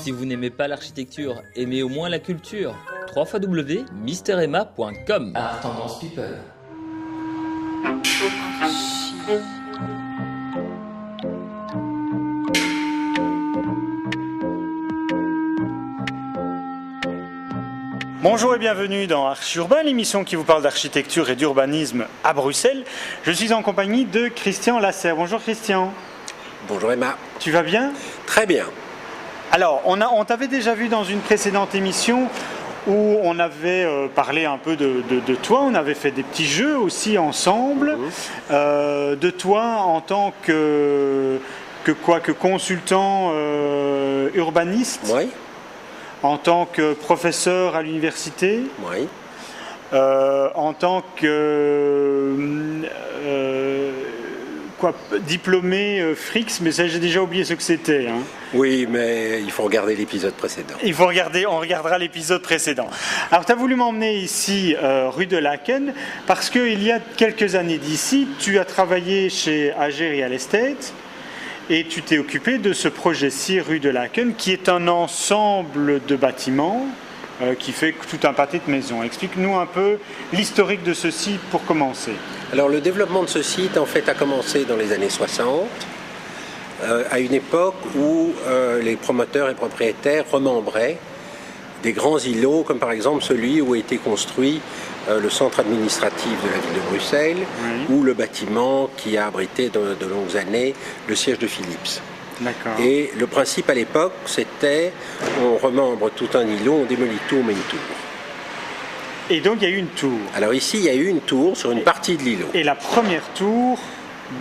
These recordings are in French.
Si vous n'aimez pas l'architecture, aimez au moins la culture. www.misteremma.com. Art Tendance People. Bonjour et bienvenue dans Arch Urbain, l'émission qui vous parle d'architecture et d'urbanisme à Bruxelles. Je suis en compagnie de Christian Lasserre. Bonjour Christian. Bonjour Emma. Tu vas bien ? Très bien. Alors, on t'avait déjà vu dans une précédente émission où on avait parlé un peu de toi, on avait fait des petits jeux aussi ensemble, de toi en tant que consultant urbaniste. Oui. En tant que professeur à l'université, Oui. En tant que diplômé Frix, mais ça j'ai déjà oublié ce que c'était. Hein. Oui, mais il faut regarder l'épisode précédent. On regardera l'épisode précédent. Alors tu as voulu m'emmener ici, rue de Laken, parce qu'il y a quelques années d'ici, tu as travaillé chez AG Real Estate. Et tu t'es occupé de ce projet-ci, rue de Laken, qui est un ensemble de bâtiments qui fait tout un pâté de maisons. Explique-nous un peu l'historique de ce site pour commencer. Alors le développement de ce site en fait a commencé dans les années 60, à une époque où les promoteurs et propriétaires remembraient des grands îlots, comme par exemple celui où a été construit le centre administratif de la ville de Bruxelles, oui, ou le bâtiment qui a abrité de longues années le siège de Philips. D'accord. Et le principe à l'époque, c'était on remembre tout un îlot, on démolit tout, on met une tour. Et donc il y a eu une tour. Alors ici, il y a eu une tour sur une partie de l'îlot. Et la première tour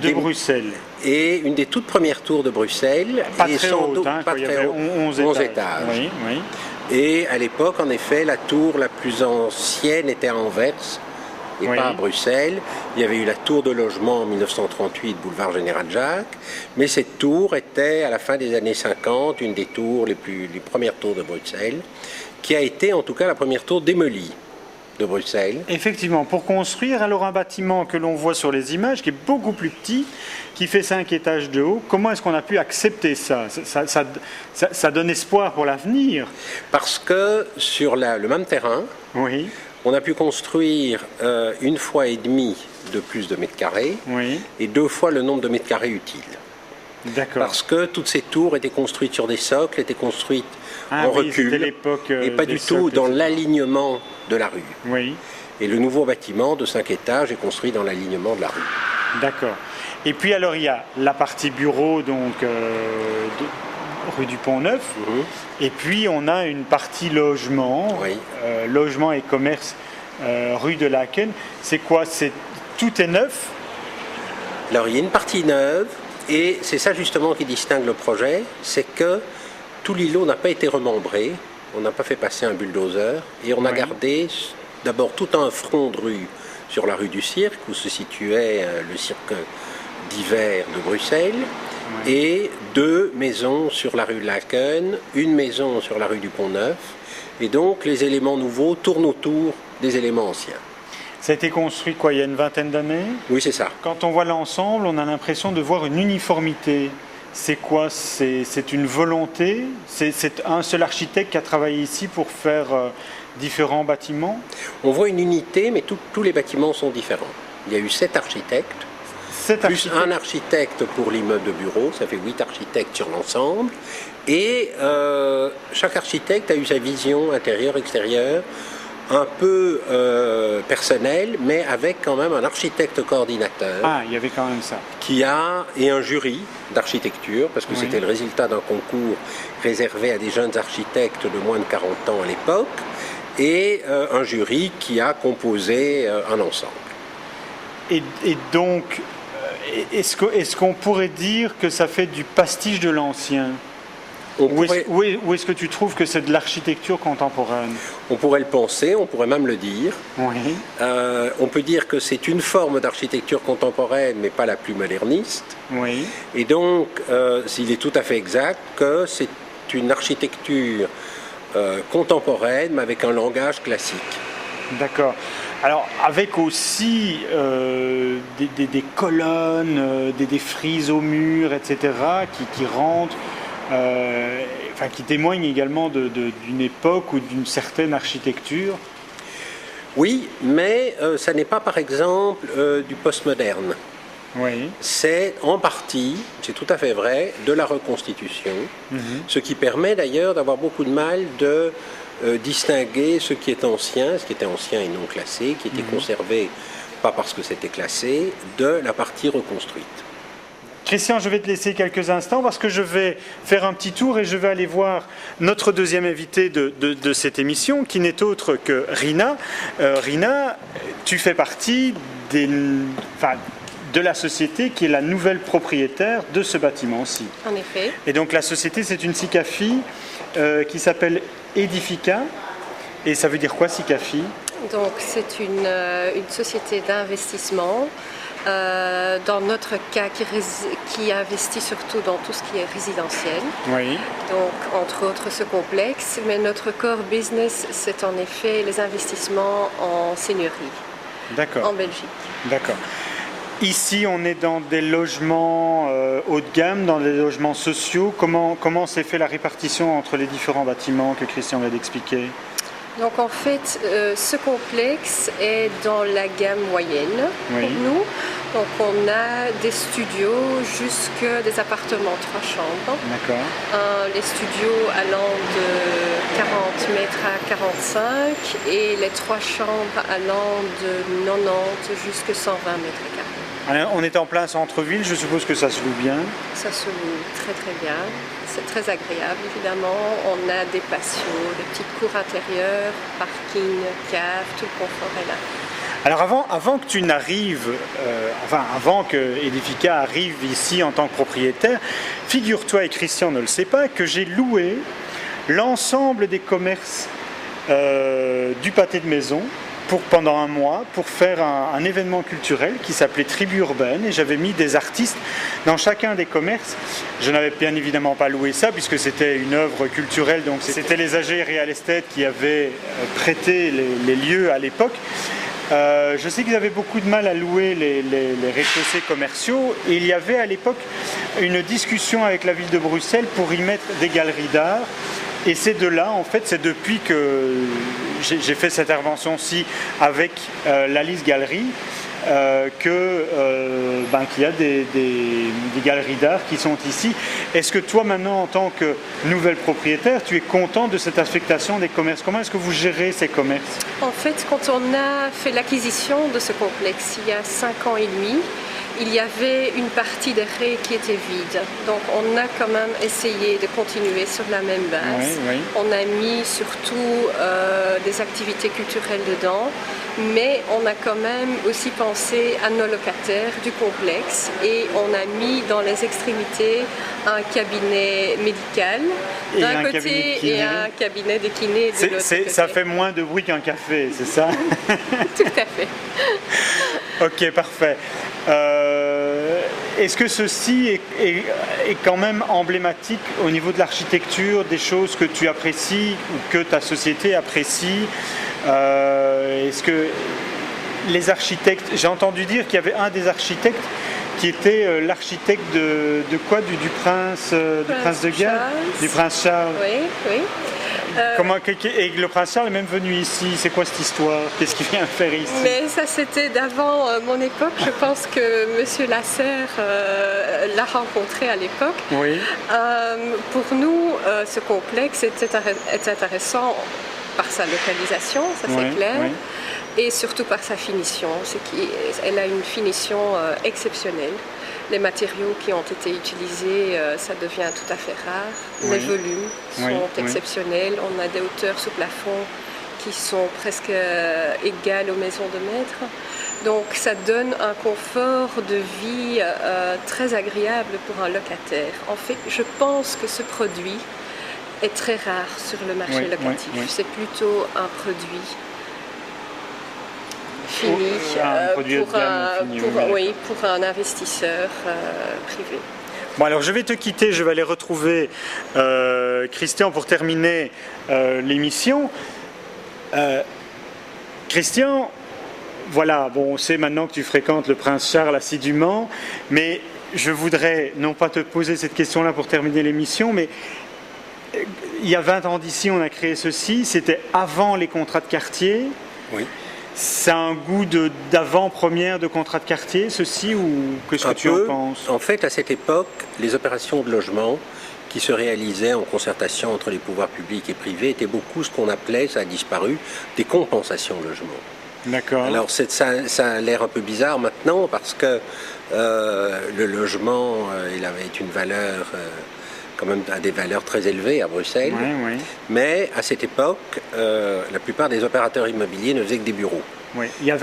de Bruxelles. Et une des toutes premières tours de Bruxelles. Pas très haute, hein, pas très haut, 11 étages. Oui, oui. Et à l'époque, en effet, la tour la plus ancienne était à Anvers et oui, pas à Bruxelles. Il y avait eu la tour de logement en 1938, boulevard Général Jacques. Mais cette tour était, à la fin des années 50, une des tours, les premières tours de Bruxelles, qui a été en tout cas la première tour démolie de Bruxelles. Effectivement, pour construire alors un bâtiment que l'on voit sur les images, qui est beaucoup plus petit, qui fait 5 étages de haut, comment est-ce qu'on a pu accepter ça ? Ça donne espoir pour l'avenir. Parce que sur le même terrain, oui, on a pu construire une fois et demi de plus de mètres carrés, oui, et 2 fois le nombre de mètres carrés utiles. D'accord. Parce que toutes ces tours étaient construites sur des socles, étaient construites en recul, et pas du tout dans l'alignement de la rue. Oui. Et le nouveau bâtiment de 5 étages est construit dans l'alignement de la rue. D'accord. Et puis alors il y a la partie bureau, donc rue du Pont-Neuf, et puis on a une partie logement, oui, logement et commerce, rue de Laken. C'est quoi ? Tout est neuf ? Alors il y a une partie neuve, et c'est ça justement qui distingue le projet, c'est que tout l'îlot n'a pas été remembré, on n'a pas fait passer un bulldozer, et on a gardé d'abord tout un front de rue sur la rue du Cirque, où se situait le cirque d'hiver de Bruxelles, et 2 maisons sur la rue de Laken, une maison sur la rue du Pont-Neuf, et donc les éléments nouveaux tournent autour des éléments anciens. Ça a été construit il y a une vingtaine d'années ? Oui, c'est ça. Quand on voit l'ensemble, on a l'impression de voir une uniformité. C'est quoi ? C'est une volonté ? C'est un seul architecte qui a travaillé ici pour faire différents bâtiments ? On voit une unité, mais tous les bâtiments sont différents. Il y a eu 7 architectes, plus un architecte pour l'immeuble de bureau, ça fait 8 architectes sur l'ensemble. Et chaque architecte a eu sa vision intérieure, extérieure, un peu personnelle, mais avec quand même un architecte coordinateur. Ah, il y avait quand même ça. Et un jury d'architecture, parce que c'était le résultat d'un concours réservé à des jeunes architectes de moins de 40 ans à l'époque, et un jury qui a composé un ensemble. Et donc, est-ce qu'on pourrait dire que ça fait du pastiche de l'ancien ? Ou est-ce que tu trouves que c'est de l'architecture contemporaine ? On pourrait le penser, on pourrait même le dire. Oui. On peut dire que c'est une forme d'architecture contemporaine, mais pas la plus moderniste. Oui. Et donc, il est tout à fait exact que c'est une architecture contemporaine, mais avec un langage classique. D'accord. Alors, avec aussi des colonnes, des frises au mur, etc., qui rentrent qui témoignent également d'une époque ou d'une certaine architecture. Oui, mais ça n'est pas par exemple du postmoderne. Oui. C'est en partie, c'est tout à fait vrai, de la reconstitution, ce qui permet d'ailleurs d'avoir beaucoup de mal de distinguer ce qui est ancien, ce qui était ancien et non classé, qui était conservé pas parce que c'était classé, de la partie reconstruite. Christian, je vais te laisser quelques instants parce que je vais faire un petit tour et je vais aller voir notre deuxième invité de cette émission qui n'est autre que Rina. Rina, tu fais partie de la société qui est la nouvelle propriétaire de ce bâtiment-ci. En effet. Et donc la société, c'est une SICAFI qui s'appelle Edifica. Et ça veut dire quoi, SICAFI ? Donc c'est une société d'investissement, dans notre cas qui investit surtout dans tout ce qui est résidentiel. Oui. Donc entre autres ce complexe, mais notre core business c'est en effet les investissements en seigneurie. D'accord. En Belgique. D'accord. Ici, on est dans des logements haut de gamme, dans des logements sociaux. Comment s'est fait la répartition entre les différents bâtiments que Christian vient d'expliquer ? Donc en fait, ce complexe est dans la gamme moyenne pour nous. Donc on a des studios jusque des appartements 3 chambres. D'accord. Les studios allant de 40 mètres à 45 et les 3 chambres allant de 90 jusqu'à 120 mètres carrés. Alors, on est en plein centre-ville, je suppose que ça se loue bien. Ça se loue très très bien. C'est très agréable évidemment. On a des patios, des petites cours intérieures, parking, cave, tout le confort est là. Alors avant que tu n'arrives, avant que Edifica arrive ici en tant que propriétaire, figure-toi, et Christian ne le sait pas, que j'ai loué l'ensemble des commerces du pâté de maison pendant un mois pour faire un événement culturel qui s'appelait Tribu Urbaine, et j'avais mis des artistes dans chacun des commerces. Je n'avais bien évidemment pas loué ça puisque c'était une œuvre culturelle, donc c'était les AG Real Estate qui avaient prêté les lieux à l'époque. Je sais qu'ils avaient beaucoup de mal à louer les rez-de-chaussée commerciaux, et il y avait à l'époque une discussion avec la ville de Bruxelles pour y mettre des galeries d'art. Et c'est de là, en fait, c'est depuis que j'ai fait cette intervention-ci avec l'Alice Galerie qu'il y a des galeries d'art qui sont ici. Est-ce que toi, maintenant, en tant que nouvelle propriétaire, tu es content de cette affectation des commerces ? Comment est-ce que vous gérez ces commerces ? En fait, quand on a fait l'acquisition de ce complexe il y a 5 ans et demi, il y avait une partie des raies qui était vide. Donc on a quand même essayé de continuer sur la même base. Oui. On a mis surtout des activités culturelles dedans, mais on a quand même aussi pensé à nos locataires du complexe et on a mis dans les extrémités un cabinet médical d'un côté et un cabinet de kiné de l'autre côté. Ça fait moins de bruit qu'un café, c'est ça ? Tout à fait. Ok, parfait. Est-ce que ceci est quand même emblématique au niveau de l'architecture, des choses que tu apprécies ou que ta société apprécie ? Est-ce que les architectes, j'ai entendu dire qu'il y avait un des architectes qui était l'architecte de quoi, du prince de Galles, du prince Charles. Oui. Et le prince Charles est même venu ici. C'est quoi cette histoire ? Qu'est-ce qu'il vient faire ici ? Mais ça, c'était d'avant mon époque. Je pense que Monsieur Lasserre l'a rencontré à l'époque. Oui. Pour nous, ce complexe est intéressant par sa localisation, ça c'est clair, et surtout par sa finition. Elle a une finition exceptionnelle. Les matériaux qui ont été utilisés, ça devient tout à fait rare. Les volumes sont exceptionnels. On a des hauteurs sous plafond qui sont presque égales aux maisons de maître. Donc ça donne un confort de vie très agréable pour un locataire. En fait, je pense que ce produit est très rare sur le marché locatif. C'est plutôt un produit fini pour un investisseur privé. Bon, alors je vais te quitter, je vais aller retrouver Christian pour terminer l'émission. Christian, voilà, bon, on sait maintenant que tu fréquentes le prince Charles assidûment, mais je voudrais non pas te poser cette question-là pour terminer l'émission, mais il y a 20 ans d'ici, on a créé ceci. C'était avant les contrats de quartier. Oui. C'est un goût d'avant-première de contrat de quartier, ceci, ou qu'est-ce que tu en penses? En fait, à cette époque, les opérations de logement qui se réalisaient en concertation entre les pouvoirs publics et privés étaient beaucoup ce qu'on appelait, ça a disparu, des compensations de logement. D'accord. Alors ça a l'air un peu bizarre maintenant parce que le logement, il avait une valeur, quand même à des valeurs très élevées à Bruxelles. Oui, oui. Mais à cette époque, la plupart des opérateurs immobiliers ne faisaient que des bureaux. Oui. Il y a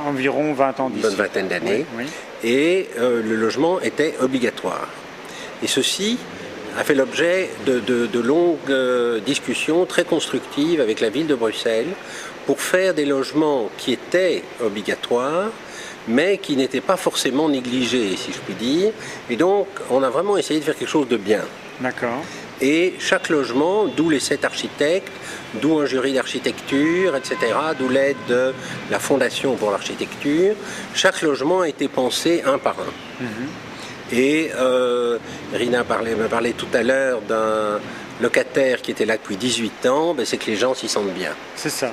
environ 20 ans d'ici. Une bonne vingtaine d'années. Oui, oui. Et le logement était obligatoire. Et ceci a fait l'objet de longues discussions très constructives avec la ville de Bruxelles pour faire des logements qui étaient obligatoires, mais qui n'étaient pas forcément négligés, si je puis dire. Et donc, on a vraiment essayé de faire quelque chose de bien. D'accord. Et chaque logement, d'où les 7 architectes, d'où un jury d'architecture, etc., d'où l'aide de la Fondation pour l'architecture, chaque logement a été pensé un par un. Et Rina m'a parlé tout à l'heure d'un locataire qui était là depuis 18 ans, c'est que les gens s'y sentent bien. C'est ça.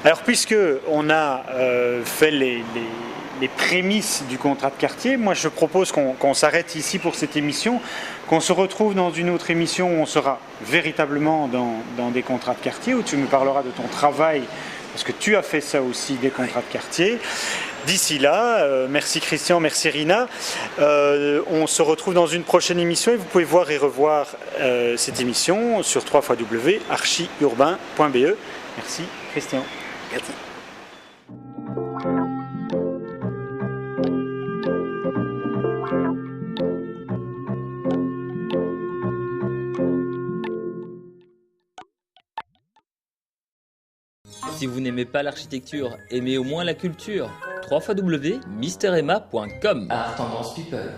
Alors, puisque on a fait les prémices du contrat de quartier, moi je propose qu'on s'arrête ici pour cette émission, qu'on se retrouve dans une autre émission où on sera véritablement dans des contrats de quartier, où tu me parleras de ton travail, parce que tu as fait ça aussi, des contrats de quartier. D'ici là, merci Christian, merci Rina. On se retrouve dans une prochaine émission et vous pouvez voir et revoir cette émission sur www.archiurbain.be. Merci Christian. Merci. Si vous n'aimez pas l'architecture, aimez au moins la culture. www.misteremma.com. Art Tendance People.